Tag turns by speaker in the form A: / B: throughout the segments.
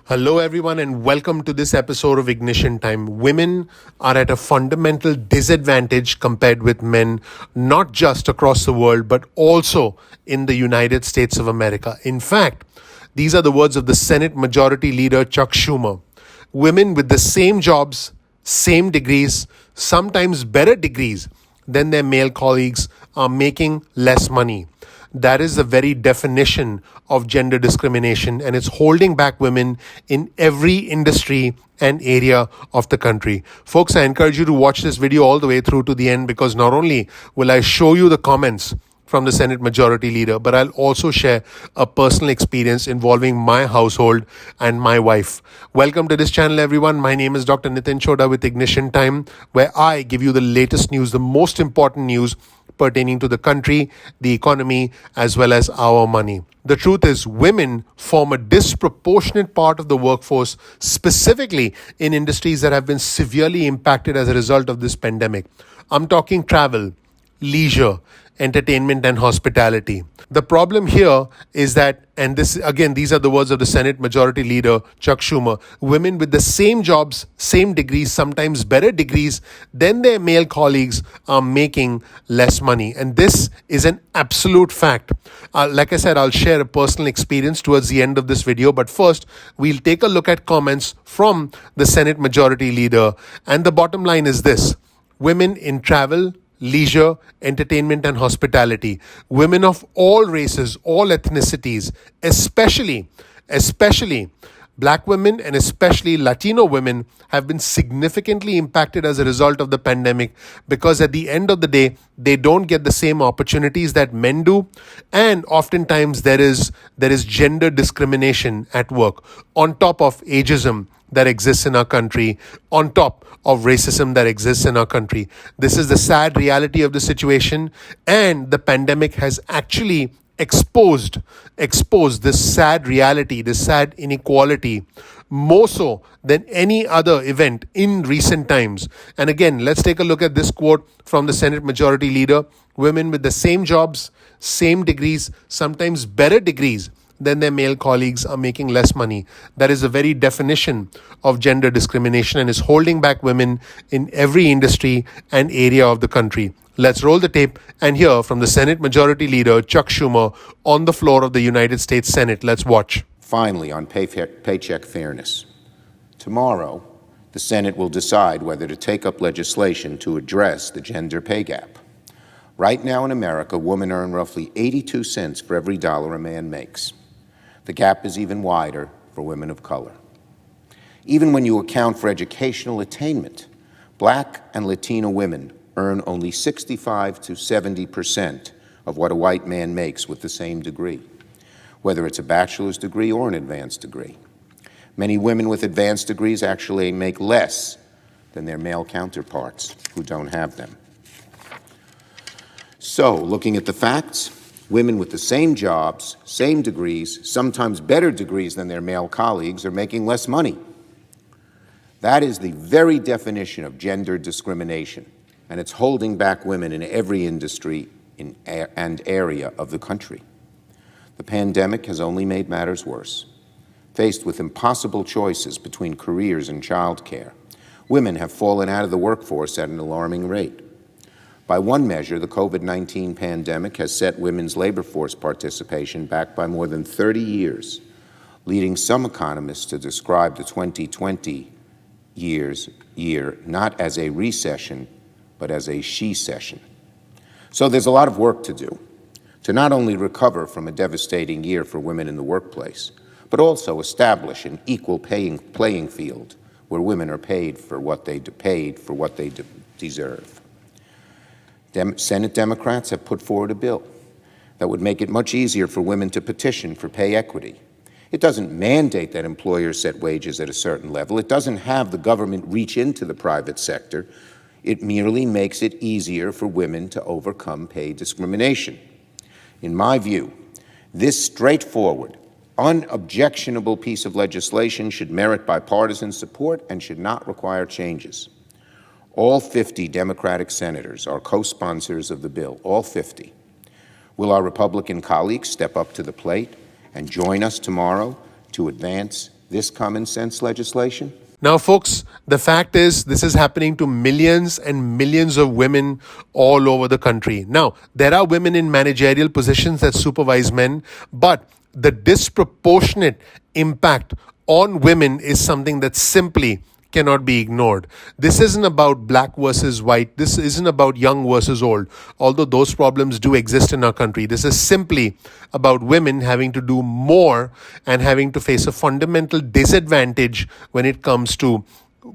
A: Hello, everyone, and welcome to this episode of Ignition Time. Women are at a fundamental disadvantage compared with men, not just across the world, but also in the United States of America. In fact, these are the words of the Senate Majority Leader Chuck Schumer. Women with the same jobs, same degrees, sometimes better degrees than their male colleagues are making less money. That is the very definition of gender discrimination, and it's holding back women in every industry and area of the country. Folks, I encourage you to watch this video all the way through to the end, because not only will I show you the comments from the Senate Majority Leader, but I'll also share a personal experience involving my household and my wife. Welcome to this channel, everyone. My name is Dr. Chhoda with Ignition Time, where I give you the latest news, the most important news pertaining to the country, the economy, as well as our money. The truth is, women form a disproportionate part of the workforce, specifically in industries that have been severely impacted as a result of this pandemic. I'm talking travel, leisure, entertainment, and hospitality. The problem here is that, and this again, these are the words of the Senate Majority Leader Chuck Schumer, women with the same jobs, same degrees, sometimes better degrees than their male colleagues are making less money. And this is an absolute fact. Like I said, I'll share a personal experience towards the end of this video. But first, we'll take a look at comments from the Senate Majority Leader. And the bottom line is this: women in travel, leisure, entertainment, and hospitality, women of all races, all ethnicities, especially Black women and especially Latino women, have been significantly impacted as a result of the pandemic, because at the end of the day, they don't get the same opportunities that men do, and oftentimes there is gender discrimination at work, on top of ageism that exists in our country, on top of racism that exists in our country. This is the sad reality of the situation, and the pandemic has actually exposed this sad reality, this sad inequality, more so than any other event in recent times. And again, let's take a look at this quote from the Senate Majority Leader: women with the same jobs, same degrees, sometimes better degrees than their male colleagues are making less money. That is the very definition of gender discrimination, and is holding back women in every industry and area of the country. Let's roll the tape and hear from the Senate Majority Leader Chuck Schumer on the floor of the United States Senate. Let's watch.
B: Finally, on paycheck fairness. Tomorrow, the Senate will decide whether to take up legislation to address the gender pay gap. Right now in America, women earn roughly 82 cents for every dollar a man makes. The gap is even wider for women of color. Even when you account for educational attainment, Black and Latino women earn only 65 to 70% of what a white man makes with the same degree, whether it's a bachelor's degree or an advanced degree. Many women with advanced degrees actually make less than their male counterparts who don't have them. So, looking at the facts, women with the same jobs, same degrees, sometimes better degrees than their male colleagues, are making less money. That is the very definition of gender discrimination, and it's holding back women in every industry and area of the country. The pandemic has only made matters worse. Faced with impossible choices between careers and childcare, women have fallen out of the workforce at an alarming rate. By one measure, the COVID-19 pandemic has set women's labor force participation back by more than 30 years, leading some economists to describe the 2020 year not as a recession, but as a she-session. So there's a lot of work to do to not only recover from a devastating year for women in the workplace, but also establish an equal playing field where women are paid for what they deserve. Senate Democrats have put forward a bill that would make it much easier for women to petition for pay equity. It doesn't mandate that employers set wages at a certain level. It doesn't have the government reach into the private sector. It merely makes it easier for women to overcome pay discrimination. In my view, this straightforward, unobjectionable piece of legislation should merit bipartisan support and should not require changes. All 50 Democratic senators are co-sponsors of the bill, all 50. Will our Republican colleagues step up to the plate and join us tomorrow to advance this common sense legislation?
A: Now, folks, the fact is this is happening to millions and millions of women all over the country. Now, there are women in managerial positions that supervise men, but the disproportionate impact on women is something that simply cannot be ignored. This isn't about black versus white. This isn't about young versus old, although those problems do exist in our country. This is simply about women having to do more and having to face a fundamental disadvantage when it comes to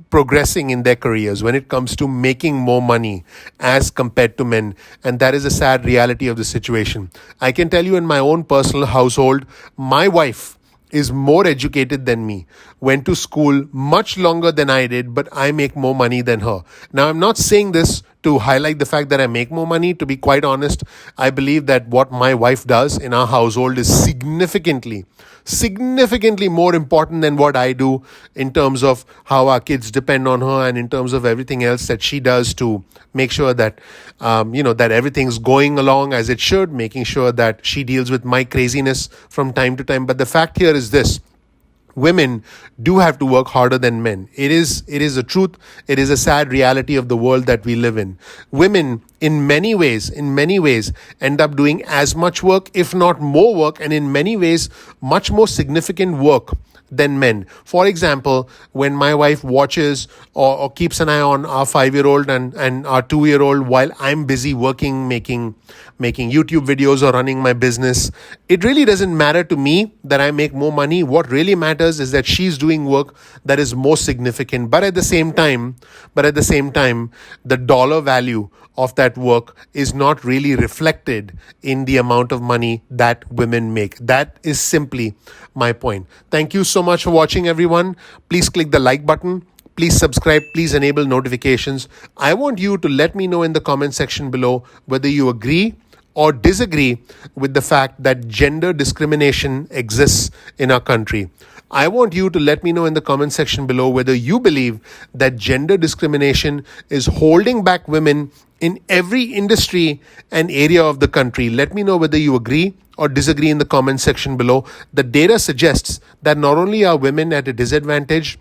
A: progressing in their careers, when it comes to making more money as compared to men. And that is a sad reality of the situation. I can tell you in my own personal household, my wife is more educated than me, went to school much longer than I did, but I make more money than her. Now, I'm not saying this to highlight the fact that I make more money. To be quite honest, I believe that what my wife does in our household is significantly more important than what I do in terms of how our kids depend on her and in terms of everything else that she does to make sure that, that everything's going along as it should, making sure that she deals with my craziness from time to time. But the fact here is this: women do have to work harder than men. It is a truth. It is a sad reality of the world that we live in. Women, in many ways, end up doing as much work, if not more work, and in many ways, much more significant work than men. For example, when my wife watches or keeps an eye on our 5-year-old and our 2-year-old while I'm busy working, making YouTube videos or running my business, it really doesn't matter to me that I make more money. What really matters is that she's doing work that is more significant. But at the same time, the dollar value of that work is not really reflected in the amount of money that women make. That is simply my point. Thank you so much for watching, everyone. Please click the like button. Please subscribe. Please enable notifications. I want you to let me know in the comment section below whether you agree or disagree with the fact that gender discrimination exists in our country. I want you to let me know in the comment section below whether you believe that gender discrimination is holding back women in every industry and area of the country. Let me know whether you agree or disagree in the comment section below. The data suggests that not only are women at a disadvantage,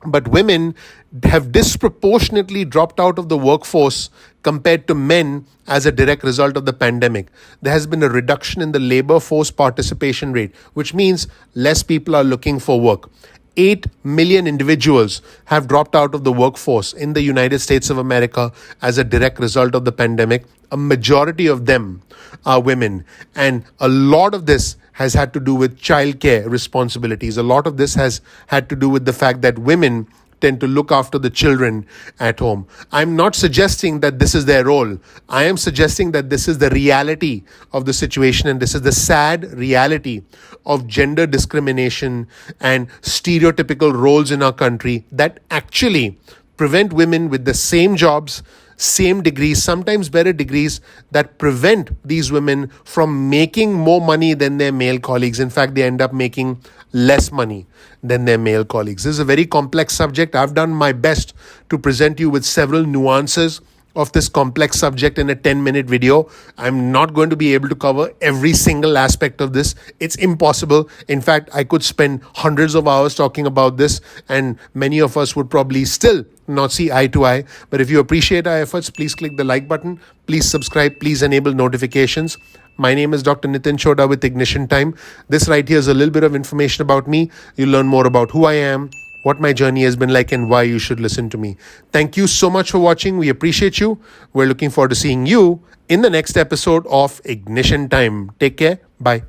A: but women have disproportionately dropped out of the workforce compared to men as a direct result of the pandemic. There has been a reduction in the labor force participation rate, which means less people are looking for work. 8 million individuals have dropped out of the workforce in the United States of America as a direct result of the pandemic. A majority of them are women. And a lot of this has had to do with childcare responsibilities. A lot of this has had to do with the fact that women tend to look after the children at home. I'm not suggesting that this is their role. I am suggesting that this is the reality of the situation, and this is the sad reality of gender discrimination and stereotypical roles in our country that actually prevent women with the same jobs, same degrees, sometimes better degrees, that prevent these women from making more money than their male colleagues. In fact, they end up making less money than their male colleagues. This is a very complex subject. I've done my best to present you with several nuances of this complex subject in a 10-minute video. I'm not going to be able to cover every single aspect of this. It's impossible. In fact, I could spend hundreds of hours talking about this, and many of us would probably still not see eye to eye. But if you appreciate our efforts, please click the like button. Please subscribe. Please enable notifications. My name is Dr. Nitin Chhoda with Ignition Time. This right here is a little bit of information about me. You'll learn more about who I am, what my journey has been like, and why you should listen to me. Thank you so much for watching. We appreciate you. We're looking forward to seeing you in the next episode of Ignition Time. Take care. Bye.